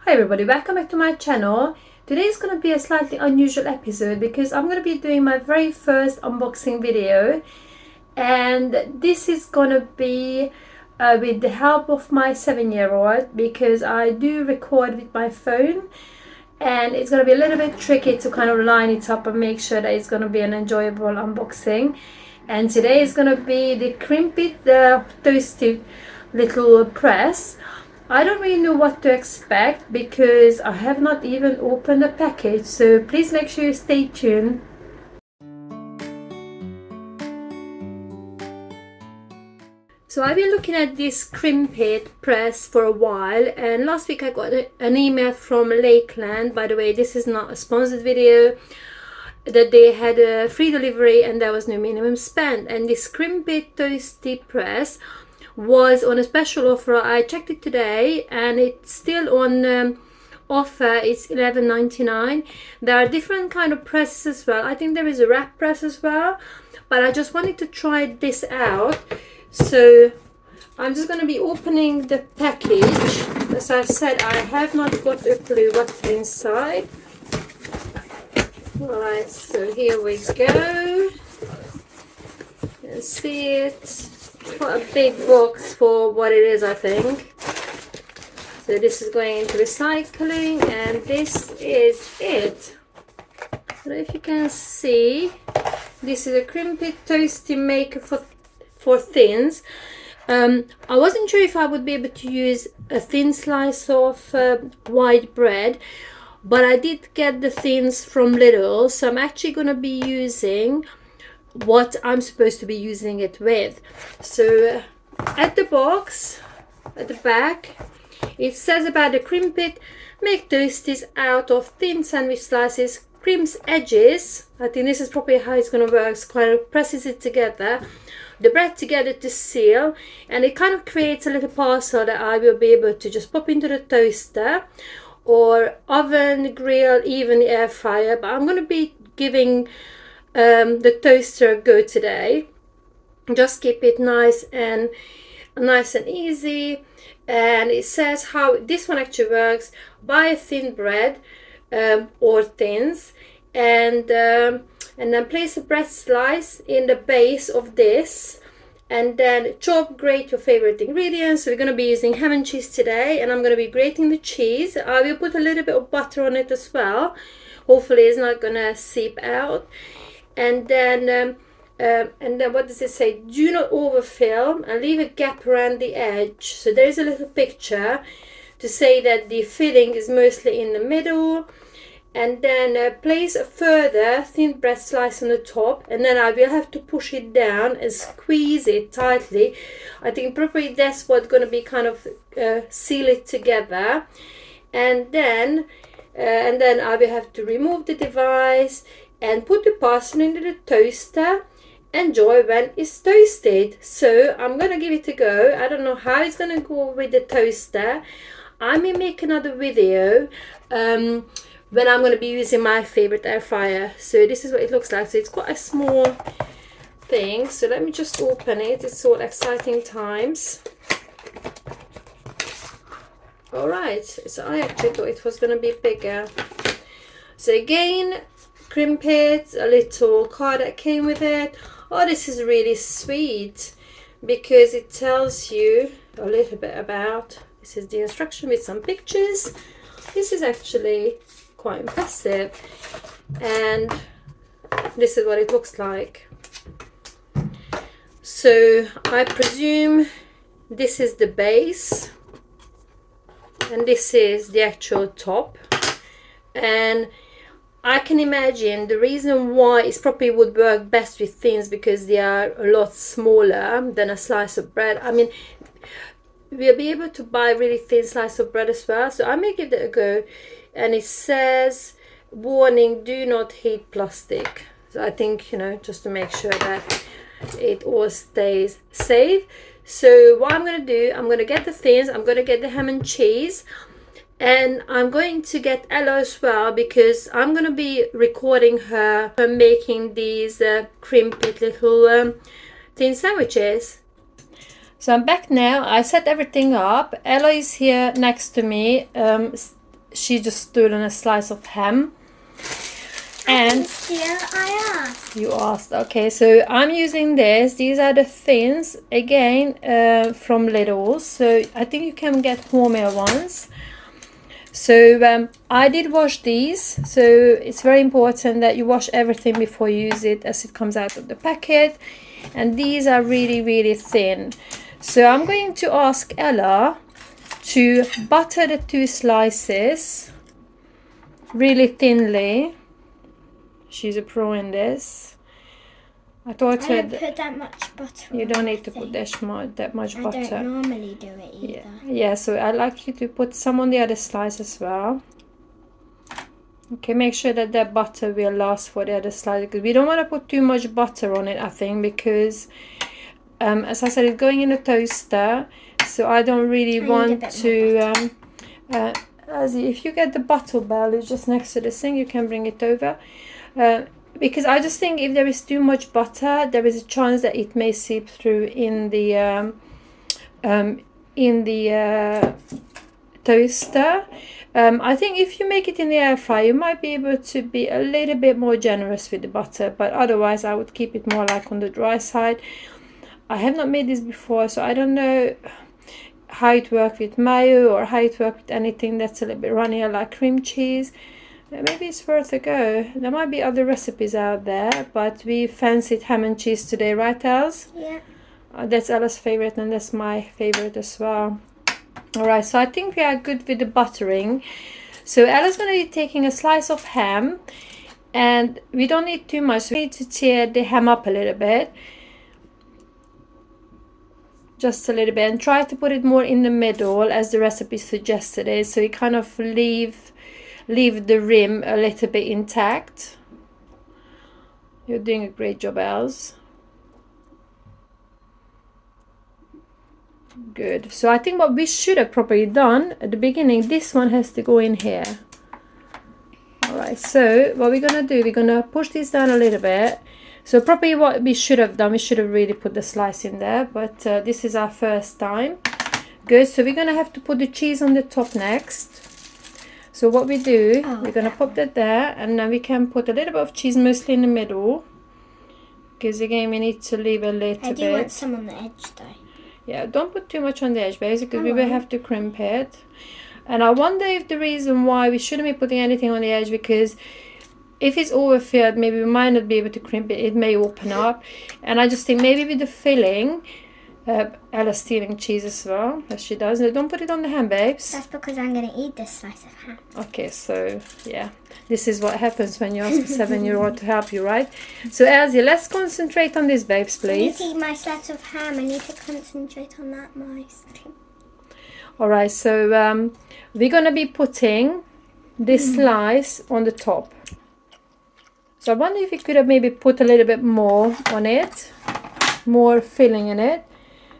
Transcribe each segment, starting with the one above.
Hi everybody, welcome back to my channel. Today is going to be a slightly unusual episode because I'm going to be doing my very first unboxing video, and this is going to be with the help of my 7-year-old, because I do record with my phone and it's going to be a little bit tricky to kind of line it up and make sure that it's going to be an enjoyable unboxing. And today is going to be the Crimpit, the toasty little press. I don't really know what to expect because I have not even opened the package, so please make sure you stay tuned. So I've been looking at this Crimpit press for a while, and last week I got an email from Lakeland. By the way, this is not a sponsored video, that they had a free delivery and there was no minimum spend, and this Crimpit toasty press was on a special offer. I checked it today and it's still on offer. It's $11.99. There are different kind of presses as well. I think there is a wrap press as well, but I just wanted to try this out. So I'm just going to be opening the package. As I said, I have not got a clue what's inside. Alright, so here we go. You can see it. Quite a big box for what it is, I think. So this is going into recycling, and this is it. I don't know if you can see. This is a Crimpit toasty maker for thins. I wasn't sure if I would be able to use a thin slice of white bread, but I did get the thins from Lidl, so I'm actually going to be using what I'm supposed to be using it with. So at the box, at the back, it says about the Crimpit: make toasties out of thin sandwich slices, crimps edges. I think this is probably how it's going to work. So kind of presses it together, the bread together to seal, and it kind of creates a little parcel that I will be able to just pop into the toaster or oven, grill, even air fryer. But I'm going to be giving the toaster a go today. Just keep it nice and easy. And it says how this one actually works: buy a thin bread or thins, and then place a bread slice in the base of this, and then chop, grate your favorite ingredients. So we're going to be using ham and cheese today, and I'm going to be grating the cheese. I will put a little bit of butter on it as well. Hopefully it's not going to seep out. And then what does it say? Do not overfill and leave a gap around the edge. So there is a little picture to say that the filling is mostly in the middle. And then place a further thin bread slice on the top, and then I will have to push it down and squeeze it tightly. I think probably that's what's going to be kind of seal it together. And then I will have to remove the device and put the parcel into the toaster. Enjoy when it's toasted. So I'm going to give it a go. I don't know how it's going to go with the toaster. I may make another video when I'm going to be using my favorite air fryer. So this is what it looks like. So it's quite a small thing. So let me just open it. It's all exciting times. Alright, so I actually thought it was going to be bigger. So again, Crimpit, a little card that came with it. Oh, this is really sweet because it tells you a little bit about, this is the instruction with some pictures. This is actually quite impressive, and this is what it looks like. So I presume this is the base and this is the actual top, and I can imagine the reason why it probably would work best with thins because they are a lot smaller than a slice of bread. I mean, we'll be able to buy really thin slice of bread as well, so I may give that a go. And it says, warning, do not heat plastic. So I think, you know, just to make sure that it all stays safe. So what I'm going to do, I'm going to get the thins, I'm going to get the ham and cheese, and I'm going to get Ella as well because I'm going to be recording her making these Crimpit little thin sandwiches. So I'm back now. I set everything up. Ella is here next to me. she just stolen a slice of ham. And I asked. You asked. Okay, so I'm using this. These are the thins again from Lidl. So I think you can get wholemeal ones. So I did wash these. So it's very important that you wash everything before you use it as it comes out of the packet. And these are really, really thin. So I'm going to ask Ella to butter the 2 slices really thinly. She's a pro in this. I thought I don't put that much butter. You don't need to put that much butter. I don't normally do it either. Yeah, so I'd like you to put some on the other slice as well. Okay, make sure that that butter will last for the other slice, because we don't want to put too much butter on it, I think, because as I said, it's going in a toaster, so I don't really want to if you get the butter bell, it's just next to the sink, you can bring it over, because I just think if there is too much butter, there is a chance that it may seep through in the toaster. I think if you make it in the air fryer, you might be able to be a little bit more generous with the butter, but otherwise I would keep it more like on the dry side. I have not made this before, so I don't know how it works with mayo or how it works with anything that's a little bit runnier like cream cheese. Maybe it's worth a go. There might be other recipes out there, but we fancied ham and cheese today, right, Els? Yeah. That's Ella's favorite, and that's my favorite as well. Alright, so I think we are good with the buttering. So Ella's going to be taking a slice of ham, and we don't need too much. We need to tear the ham up a little bit. Just a little bit, and try to put it more in the middle as the recipe suggested it, so you kind of leave the rim a little bit intact. You're doing a great job, Els. Good. So I think what we should have probably done at the beginning, this one has to go in here. Alright, so what we're gonna do, we're gonna push this down a little bit. So probably what we should have done, we should have really put the slice in there, but this is our first time. Good, so we're gonna have to put the cheese on the top next. So what we do, we're gonna pop that there, and then we can put a little bit of cheese mostly in the middle, because again we need to leave a little bit. I do want some on the edge though. Yeah, don't put too much on the edge, basically, because we will have to crimp it. And I wonder if the reason why we shouldn't be putting anything on the edge, because if it's overfilled, maybe we might not be able to crimp it. It may open up. And I just think maybe with the filling, Ella's stealing cheese as well, as she does. No, don't put it on the ham, babes. That's because I'm going to eat this slice of ham. Okay, so, yeah. This is what happens when you ask a 7-year-old to help you, right? So, Elsie, let's concentrate on this, babes, please. I need to eat my slice of ham. I need to concentrate on that mostly. Alright, so we're going to be putting this slice on the top. So I wonder if you could have maybe put a little bit more on it, more filling in it.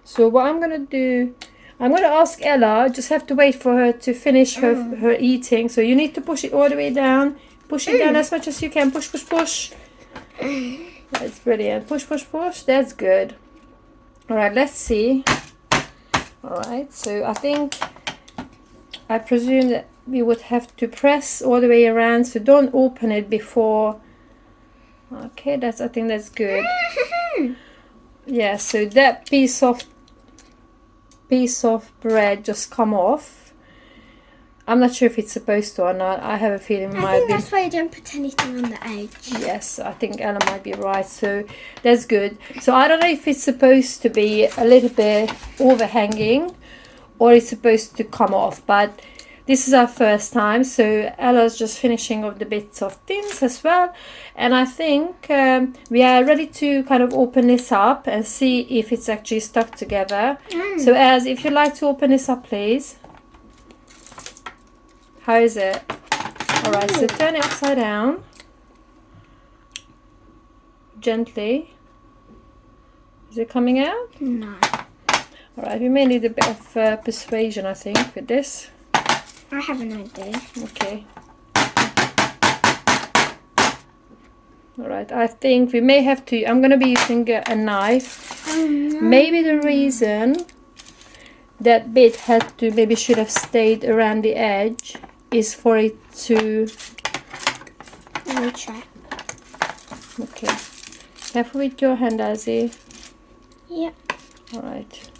So what I'm going to do, I'm going to ask Ella, just have to wait for her to finish her eating. So you need to push it all the way down. Push it down as much as you can. Push, push, push. That's brilliant. Push, push, push. That's good. Alright, let's see. Alright, so I presume that we would have to press all the way around. So don't open it before. Okay, I think that's good. Yeah, so that piece of bread just come off. I'm not sure if it's supposed to or not. I have a feeling it might be. I think that's why I don't put anything on the edge. Yes, I think Ella might be right. So that's good. So I don't know if it's supposed to be a little bit overhanging or it's supposed to come off, but this is our first time, so Ella's just finishing off the bits of tins as well. And I think we are ready to kind of open this up and see if it's actually stuck together. So as if you'd like to open this up, please. How is it? Alright, so turn it upside down. Gently. Is it coming out? No. Alright, we may need a bit of persuasion, I think, with this. I have an idea. Okay. Alright, I think we may have to, I'm going to be using a knife. Oh, no. Maybe the reason that bit should have stayed around the edge is for it to... Let me try. Okay. Careful with your hand, Azzy. Yep. Alright.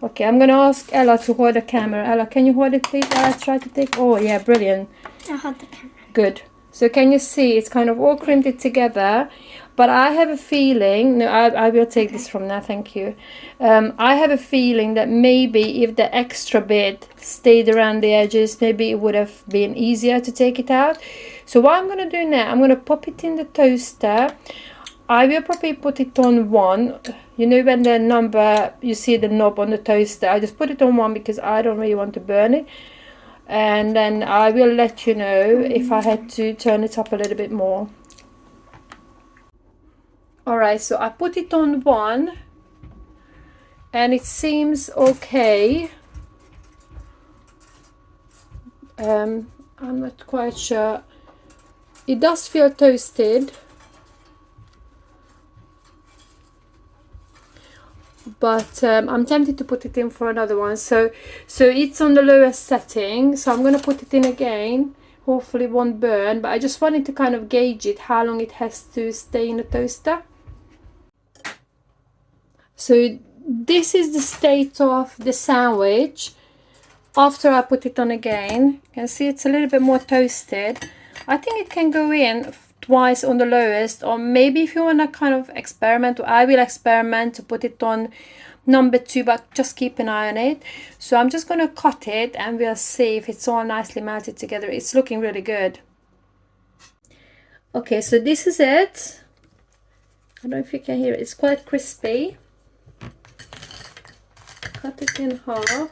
Okay, I'm gonna ask Ella to hold the camera. Ella, can you hold it please? Ella, try to take... Oh yeah, brilliant. I'll hold the camera. Good. So can you see it's kind of all crimped together, but I have a feeling, no, I will take this from now, thank you. I have a feeling that maybe if the extra bit stayed around the edges, maybe it would have been easier to take it out. So what I'm going to do now, I'm going to pop it in the toaster. I will probably put it on 1. You know when the number, you see the knob on the toaster, I just put it on 1 because I don't really want to burn it. And then I will let you know if I had to turn it up a little bit more. Alright, so I put it on 1 and it seems okay. I'm not quite sure. It does feel toasted, but I'm tempted to put it in for another one. So it's on the lowest setting, so I'm gonna put it in again. Hopefully it won't burn, but I just wanted to kind of gauge it, how long it has to stay in the toaster. So this is the state of the sandwich after I put it on again. You can see it's a little bit more toasted. I think it can go in twice on the lowest, or maybe if you want to kind of experiment, I will experiment to put it on number 2, but just keep an eye on it. So I'm just going to cut it and we'll see if it's all nicely melted together. It's looking really good. Okay, so this is it. I don't know if you can hear it. It's quite crispy. Cut it in half.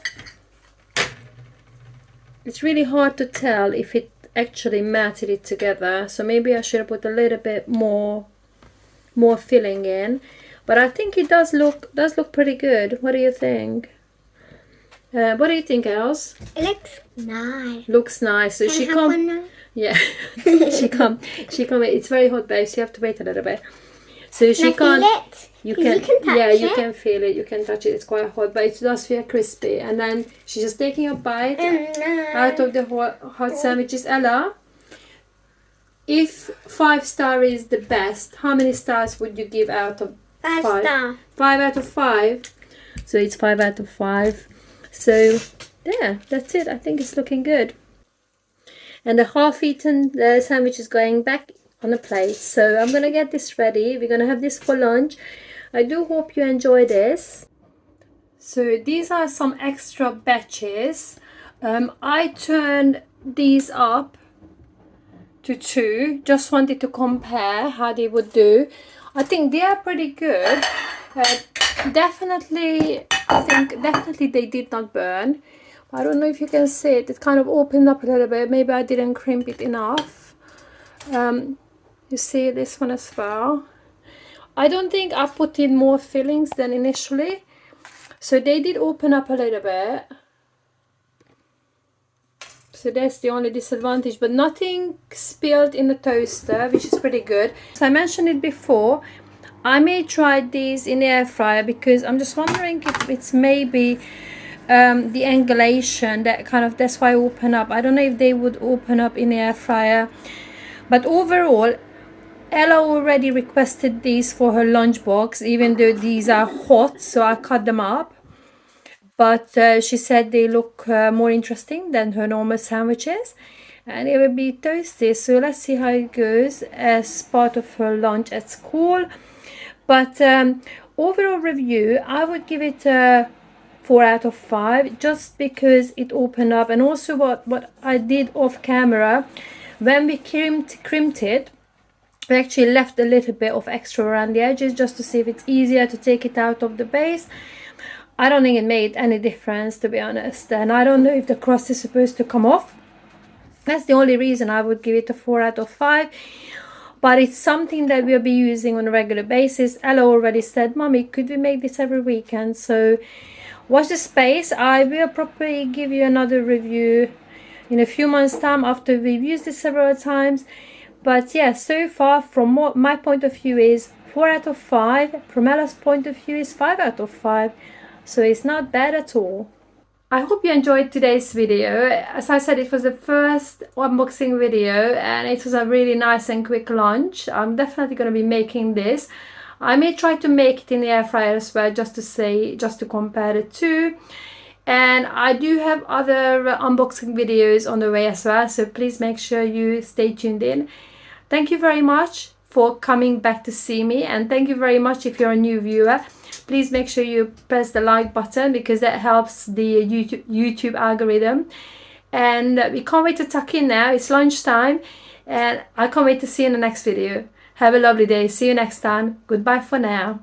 It's really hard to tell if it actually melted it together, so maybe I should have put a little bit more filling in, but I think it does look pretty good. What do you think? What do you think, Els? It looks nice. Looks nice. So she can't. Yeah, she can't. It's very hot, babe. So you have to wait a little bit. So she can't. You can touch it. You can feel it. You can touch it. It's quite hot, but it does feel crispy. And then she's just taking a bite out of the hot sandwiches. Ella, if 5-star is the best, how many stars would you give out of 5? 5 star. 5 out of 5. So it's 5 out of 5. So yeah, that's it. I think it's looking good. And the half-eaten sandwich is going back on a plate. So I'm gonna get this ready. We're gonna have this for lunch. I do hope you enjoy this. So these are some extra batches. I turned these up to 2. Just wanted to compare how they would do. I think they are pretty good. Definitely they did not burn. I don't know if you can see it. It kind of opened up a little bit. Maybe I didn't crimp it enough. You see this one as well. I don't think I put in more fillings than initially, so they did open up a little bit. So that's the only disadvantage, but nothing spilled in the toaster, which is pretty good. So I mentioned it before, I may try these in the air fryer because I'm just wondering if it's maybe the angulation that kind of, that's why I open up. I don't know if they would open up in the air fryer, but overall Ella already requested these for her lunchbox, even though these are hot, so I cut them up. But she said they look more interesting than her normal sandwiches, and it will be toasty. So let's see how it goes as part of her lunch at school. But overall review, I would give it a 4 out of 5, just because it opened up, and also what I did off camera when we crimped it. I actually left a little bit of extra around the edges just to see if it's easier to take it out of the base. I don't think it made any difference, to be honest, and I don't know if the crust is supposed to come off. That's the only reason I would give it a 4 out of 5, but it's something that we'll be using on a regular basis. Ella already said, "Mommy, could we make this every weekend?" So watch the space. I will probably give you another review in a few months' time after we've used it several times. But yeah, so far from my point of view is 4 out of 5. From Ella's point of view is 5 out of 5. So it's not bad at all. I hope you enjoyed today's video. As I said, it was the first unboxing video and it was a really nice and quick launch. I'm definitely going to be making this. I may try to make it in the air fryer as well, just to compare the two. And I do have other unboxing videos on the way as well, so please make sure you stay tuned in. Thank you very much for coming back to see me, and thank you very much if you're a new viewer. Please make sure you press the like button because that helps the YouTube algorithm. And we can't wait to tuck in now. It's lunchtime and I can't wait to see you in the next video. Have a lovely day. See you next time. Goodbye for now.